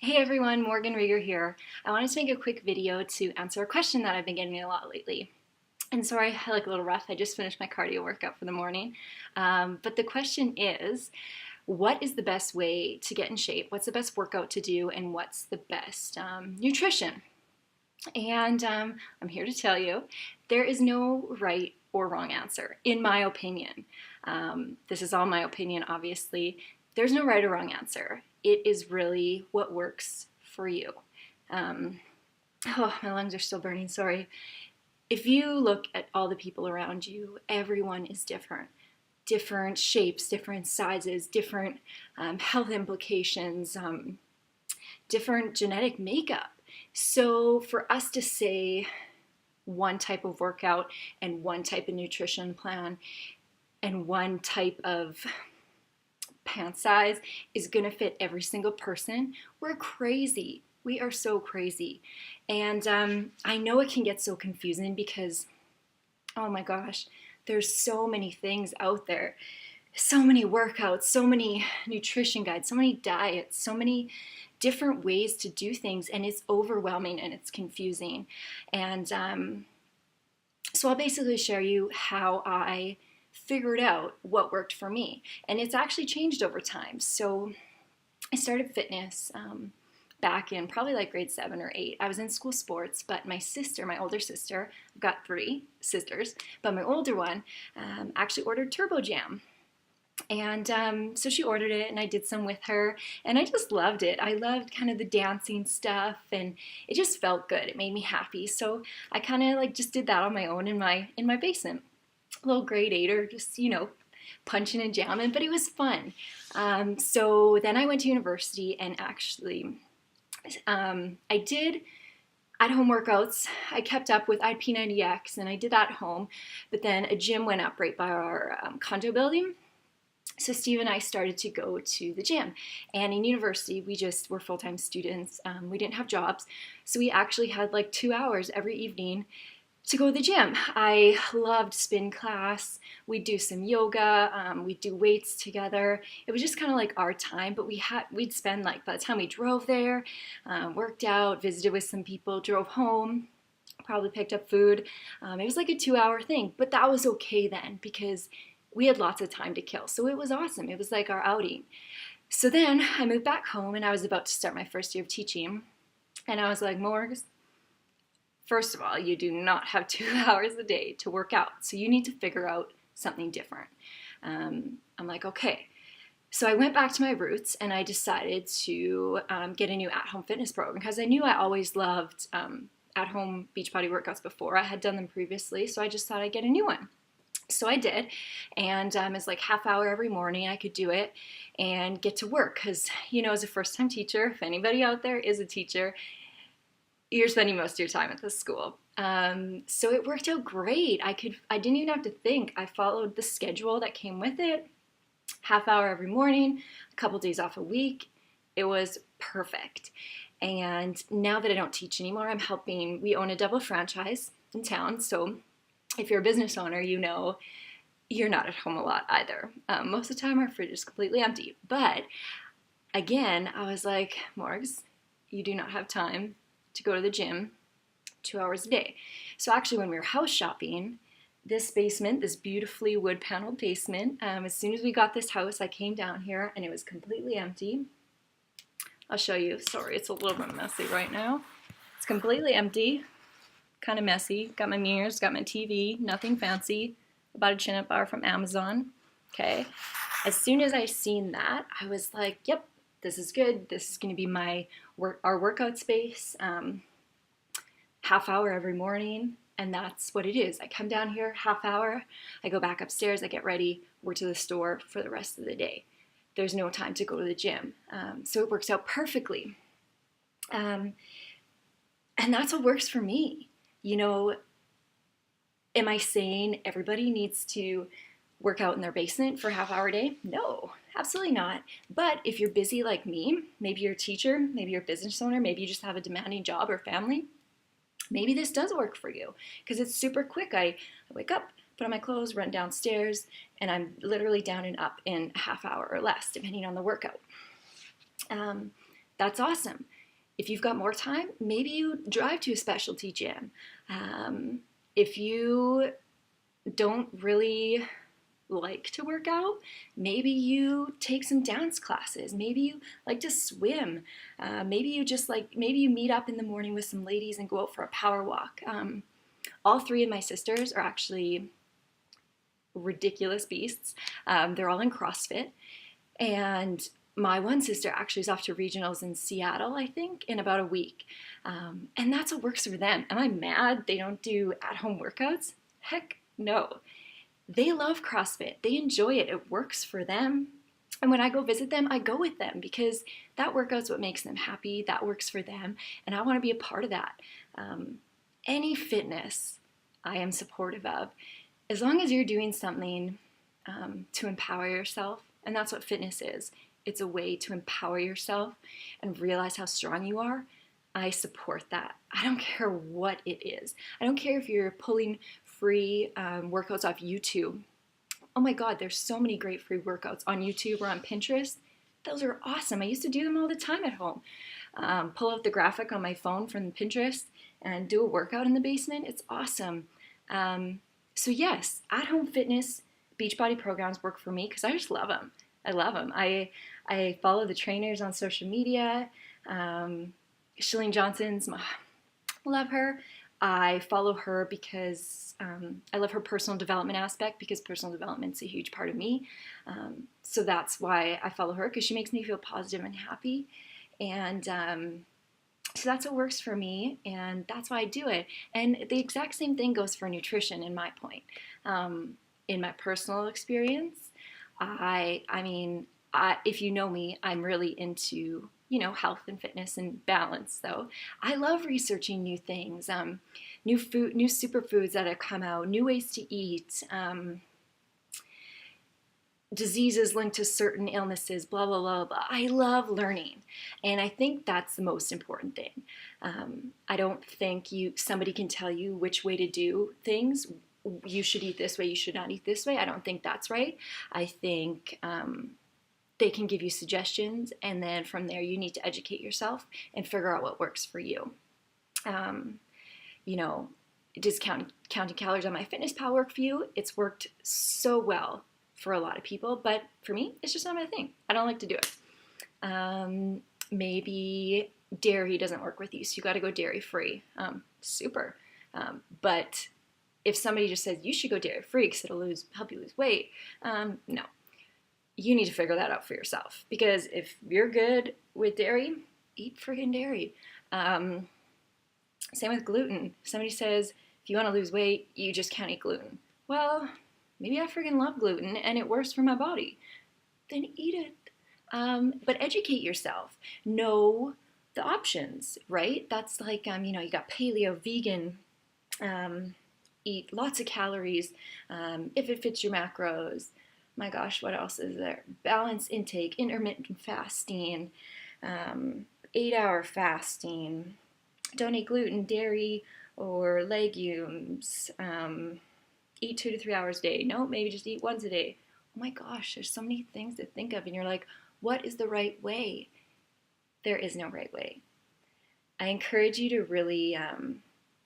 Hey everyone, Morgan Rieger here. I wanted to make a quick video to answer a question that I've been getting a lot lately. And sorry, I look a little rough. I just finished my cardio workout for the morning. But the question is, what is the best way to get in shape? What's the best workout to do? And what's the best nutrition? And I'm here to tell you, there is no right or wrong answer, in my opinion. This is all my opinion, obviously. There's no right or wrong answer. It is really what works for you. Oh, my lungs are still burning, sorry. If you look at all the people around you, everyone is different. Different shapes, different sizes, different health implications, different genetic makeup. So for us to say one type of workout and one type of nutrition plan and one type of pant size is going to fit every single person, we're crazy. We are so crazy. And I know it can get so confusing because, oh my gosh, there's so many things out there. So many workouts, so many nutrition guides, so many diets, so many different ways to do things, and it's overwhelming and it's confusing. And so I'll basically share you how I figured out what worked for me. And it's actually changed over time. So I started fitness back in probably like grade 7 or 8. I was in school sports, but my sister, my older sister, I've got 3 sisters, but my older one actually ordered Turbo Jam. And so she ordered it and I did some with her and I just loved it. I loved kind of the dancing stuff and it just felt good. It made me happy. So I kind of like just did that on my own in my basement. A little grade 8er, just, punching and jamming, but it was fun. So then I went to university and actually I did at-home workouts. I kept up with IP90X and I did that at home, but then a gym went up right by our condo building. So Steve and I started to go to the gym, and in university we just were full-time students. We didn't have jobs, so we actually had like 2 hours every evening to go to the gym. I loved spin class. We'd do some yoga. We'd do weights together. It was just kind of like our time, but we'd spend like, by the time we drove there, worked out, visited with some people, drove home, probably picked up food. It was like a 2-hour thing, but that was okay then because we had lots of time to kill. So it was awesome. It was like our outing. So then I moved back home and I was about to start my first year of teaching. And I was like, Morgs, first of all, you do not have 2 hours a day to work out. So you need to figure out something different. I'm like, okay. So I went back to my roots and I decided to get a new at-home fitness program because I knew I always loved at-home Beachbody workouts before. I had done them previously, so I just thought I'd get a new one. So I did, and it's like half hour every morning. I could do it and get to work because, as a first-time teacher, if anybody out there is a teacher, you're spending most of your time at the school. So it worked out great. I didn't even have to think. I followed the schedule that came with it. Half hour every morning, a couple days off a week. It was perfect. And now that I don't teach anymore, I'm helping. We own a double franchise in town, so if you're a business owner, you're not at home a lot either. Most of the time, our fridge is completely empty. But again, I was like, Morgs, you do not have time to go to the gym 2 hours a day. So actually, when we were house shopping, this basement, this beautifully wood paneled basement, as soon as we got this house, I came down here and it was completely empty. I'll show you. Sorry, it's a little bit messy right now. It's completely empty. Kind of messy. Got my mirrors, got my TV, nothing fancy. Bought a chin-up bar from Amazon. Okay. As soon as I seen that, I was like, yep, this is good. This is going to be our workout space. Half hour every morning, and that's what it is. I come down here, half hour, I go back upstairs, I get ready, we're to the store for the rest of the day. There's no time to go to the gym. So it works out perfectly. And that's what works for me. Am I saying everybody needs to work out in their basement for a half hour a day? No, absolutely not. But if you're busy like me, maybe you're a teacher, maybe you're a business owner, maybe you just have a demanding job or family, maybe this does work for you because it's super quick. I wake up, put on my clothes, run downstairs, and I'm literally down and up in a half hour or less, depending on the workout. That's awesome. If you've got more time, maybe you drive to a specialty gym. If you don't really like to work out, maybe you take some dance classes. Maybe you like to swim. Maybe you meet up in the morning with some ladies and go out for a power walk. All three of my sisters are actually ridiculous beasts. They're all in CrossFit. And my one sister actually is off to regionals in Seattle, I think, in about a week. And that's what works for them. Am I mad they don't do at-home workouts? Heck no. They love CrossFit. They enjoy it. It works for them. And when I go visit them, I go with them because that workout's what makes them happy. That works for them. And I want to be a part of that. Any fitness I am supportive of, as long as you're doing something to empower yourself. And that's what fitness is. It's a way to empower yourself and realize how strong you are. I support that. I don't care what it is. I don't care if you're pulling free workouts off YouTube. Oh my God, there's so many great free workouts on YouTube or on Pinterest. Those are awesome. I used to do them all the time at home. Pull out the graphic on my phone from Pinterest and do a workout in the basement. It's awesome. So yes, at-home fitness, Beachbody programs work for me because I just love them. I love them. I follow the trainers on social media. Chalene Johnson's, love her. I follow her because I love her personal development aspect because personal development's a huge part of me. So that's why I follow her because she makes me feel positive and happy. And so that's what works for me, and that's why I do it. And the exact same thing goes for nutrition in my point. In my personal experience, if you know me, I'm really into, health and fitness and balance. So I love researching new things, new superfoods that have come out, new ways to eat, diseases linked to certain illnesses, blah, blah, blah, blah. I love learning. And I think that's the most important thing. I don't think somebody can tell you which way to do things. You should eat this way, you should not eat this way. I don't think that's right. I think they can give you suggestions, and then from there you need to educate yourself and figure out what works for you. Does counting calories on MyFitnessPal work for you? It's worked so well for a lot of people, but for me, it's just not my thing. I don't like to do it. Maybe dairy doesn't work with you, so you got to go dairy free. Super. But if somebody just says you should go dairy free because it'll help you lose weight, no. You need to figure that out for yourself, because if you're good with dairy, eat friggin' dairy. Same with gluten. If somebody says if you want to lose weight, you just can't eat gluten. Well, maybe I friggin' love gluten and it works for my body. Then eat it. But educate yourself. Know the options, right? That's like, you got paleo, vegan, eat lots of calories if it fits your macros. My gosh, what else is there? Balanced intake, intermittent fasting, 8-hour fasting. Don't eat gluten, dairy, or legumes. Eat 2 to 3 hours a day. No, maybe just eat once a day. Oh my gosh, there's so many things to think of, and you're like, what is the right way? There is no right way. I encourage you to really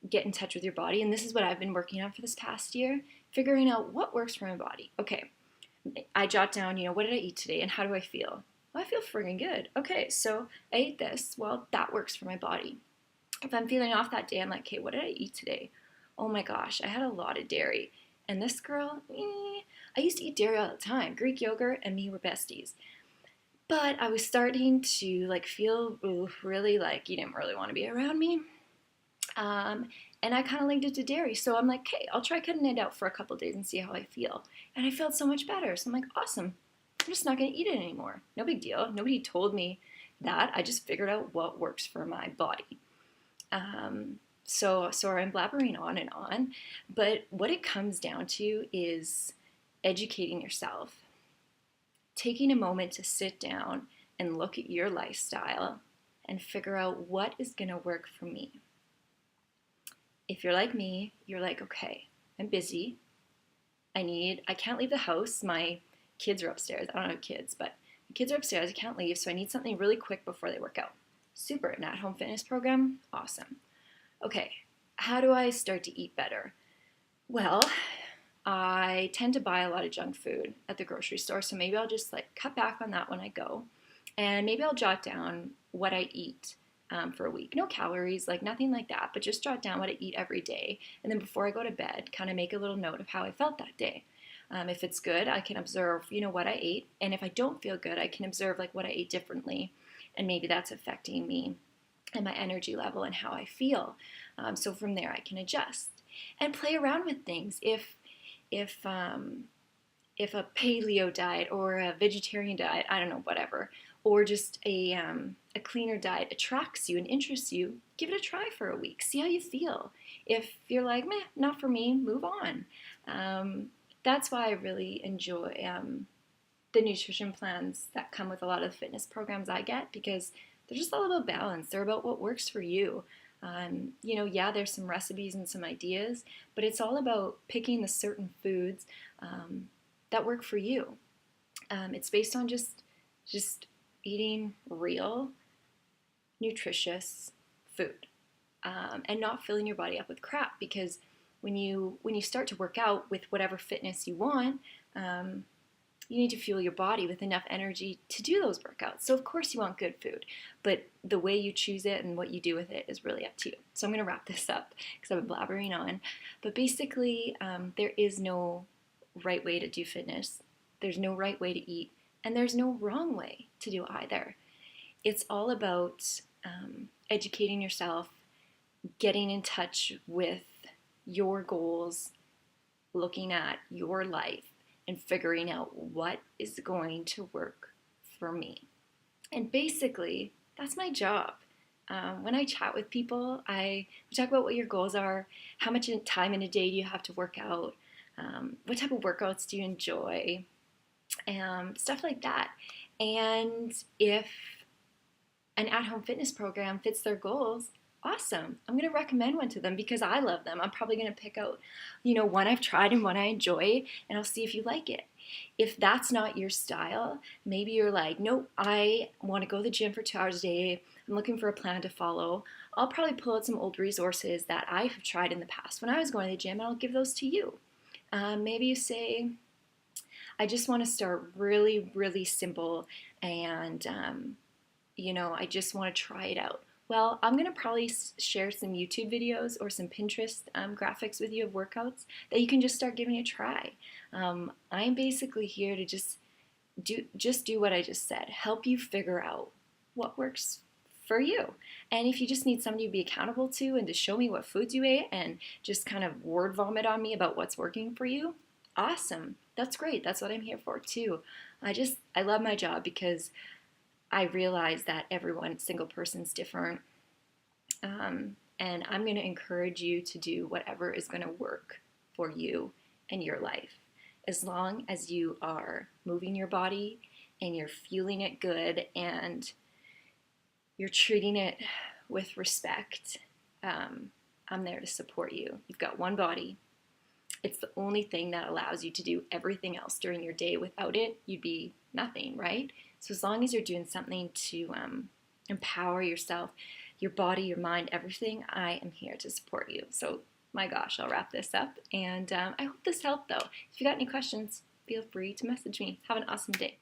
get in touch with your body, and this is what I've been working on for this past year, figuring out what works for my body. Okay, I jot down, what did I eat today, and how do I feel? Well, I feel friggin' good. Okay, so I ate this. Well, that works for my body. If I'm feeling off that day, I'm like, okay, what did I eat today? Oh my gosh, I had a lot of dairy. And this girl, I used to eat dairy all the time. Greek yogurt and me were besties. But I was starting to feel really like you didn't really want to be around me. And I kind of linked it to dairy. So I'm like, okay, I'll try cutting it out for a couple of days and see how I feel. And I felt so much better. So I'm like, awesome. I'm just not going to eat it anymore. No big deal. Nobody told me that. I just figured out what works for my body. So I'm blabbering on. But what it comes down to is educating yourself. Taking a moment to sit down and look at your lifestyle and figure out what is going to work for me. If you're like me, you're like, okay, I'm busy. I can't leave the house. My kids are upstairs. I don't have kids, but the kids are upstairs. I can't leave, so I need something really quick before they work out. Super, an at-home fitness program? Awesome. Okay, how do I start to eat better? Well, I tend to buy a lot of junk food at the grocery store, so maybe I'll just like cut back on that when I go. And maybe I'll jot down what I eat for a week. No calories, like nothing like that, but just jot down what I eat every day. And then before I go to bed, kind of make a little note of how I felt that day. If it's good, I can observe, what I ate. And if I don't feel good, I can observe like what I ate differently. And maybe that's affecting me and my energy level and how I feel. So from there, I can adjust and play around with things. If if a paleo diet or a vegetarian diet, I don't know, whatever, or just a cleaner diet attracts you and interests you, give it a try for a week. See how you feel. If you're like, meh, not for me, move on. That's why I really enjoy the nutrition plans that come with a lot of the fitness programs I get, because they're just all about balance. They're about what works for you. Yeah, there's some recipes and some ideas, but it's all about picking the certain foods that work for you. It's based on just eating real, nutritious food and not filling your body up with crap. Because when you start to work out with whatever fitness you want, you need to fuel your body with enough energy to do those workouts. So of course you want good food, but the way you choose it and what you do with it is really up to you. So I'm going to wrap this up because I've been blabbering on. But basically, there is no right way to do fitness. There's no right way to eat, and there's no wrong way to do either. It's all about educating yourself, getting in touch with your goals, looking at your life, and figuring out what is going to work for me. And basically, that's my job. When I chat with people, we talk about what your goals are, how much time in a day do you have to work out, what type of workouts do you enjoy, stuff like that. And if an at-home fitness program fits their goals, awesome. I'm going to recommend one to them because I love them. I'm probably going to pick out, one I've tried and one I enjoy, and I'll see if you like it. If that's not your style, maybe you're like, nope, I want to go to the gym for 2 hours a day. I'm looking for a plan to follow. I'll probably pull out some old resources that I have tried in the past when I was going to the gym, and I'll give those to you. Maybe you say, I just want to start really, really simple, and I just want to try it out. Well, I'm going to probably share some YouTube videos or some Pinterest graphics with you of workouts that you can just start giving a try. I'm basically here to just do what I just said, help you figure out what works for you. And if you just need somebody to be accountable to and to show me what foods you ate and just kind of word vomit on me about what's working for you, awesome. That's great. That's what I'm here for too. I love my job because I realize that single person's different. And I'm going to encourage you to do whatever is going to work for you and your life. As long as you are moving your body and you're fueling it good and you're treating it with respect, I'm there to support you. You've got one body. It's the only thing that allows you to do everything else during your day. Without it, you'd be nothing, right? So as long as you're doing something to empower yourself, your body, your mind, everything, I am here to support you. So my gosh, I'll wrap this up. And I hope this helped though. If you got any questions, feel free to message me. Have an awesome day.